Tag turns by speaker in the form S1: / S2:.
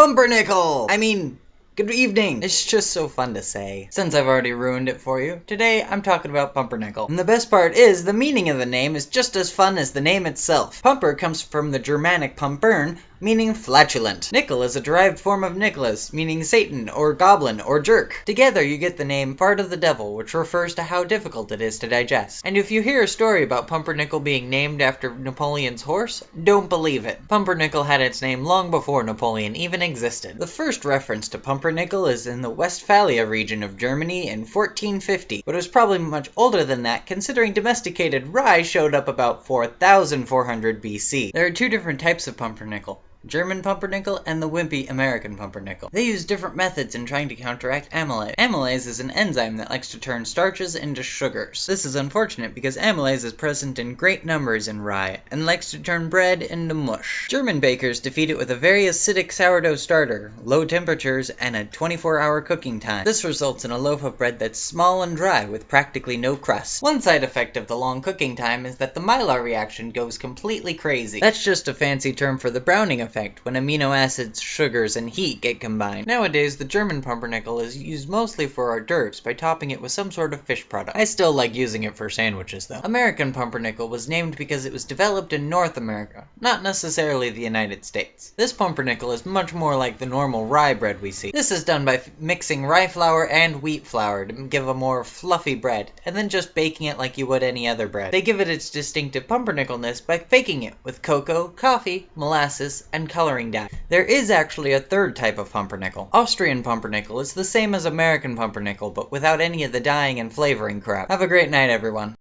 S1: Pumpernickel! Good evening! It's just so fun to say. Since I've already ruined it for you, today I'm talking about Pumpernickel. And the best part is, the meaning of the name is just as fun as the name itself. Pumper comes from the Germanic pumpern, meaning flatulent. Nickel is a derived form of Nicholas, meaning Satan, or goblin, or jerk. Together you get the name Fart of the Devil, which refers to how difficult it is to digest. And if you hear a story about Pumpernickel being named after Napoleon's horse, don't believe it. Pumpernickel had its name long before Napoleon even existed. The first reference to Pumpernickel is in the Westphalia region of Germany in 1450, but it was probably much older than that, considering domesticated rye showed up about 4400 BC. There are two different types of pumpernickel: German pumpernickel and the wimpy American pumpernickel. They use different methods in trying to counteract amylase. Amylase is an enzyme that likes to turn starches into sugars. This is unfortunate because amylase is present in great numbers in rye and likes to turn bread into mush. German bakers defeat it with a very acidic sourdough starter, low temperatures, and a 24-hour cooking time. This results in a loaf of bread that's small and dry with practically no crust. One side effect of the long cooking time is that the Maillard reaction goes completely crazy. That's just a fancy term for the browning effect, when amino acids, sugars, and heat get combined. Nowadays, the German pumpernickel is used mostly for hors d'oeuvres by topping it with some sort of fish product. I still like using it for sandwiches, though. American pumpernickel was named because it was developed in North America, not necessarily the United States. This pumpernickel is much more like the normal rye bread we see. This is done by mixing rye flour and wheat flour to give a more fluffy bread, and then just baking it like you would any other bread. They give it its distinctive pumpernickelness by baking it with cocoa, coffee, molasses, and coloring dye. There is actually a third type of pumpernickel. Austrian pumpernickel is the same as American pumpernickel, but without any of the dyeing and flavoring crap. Have a great night, everyone.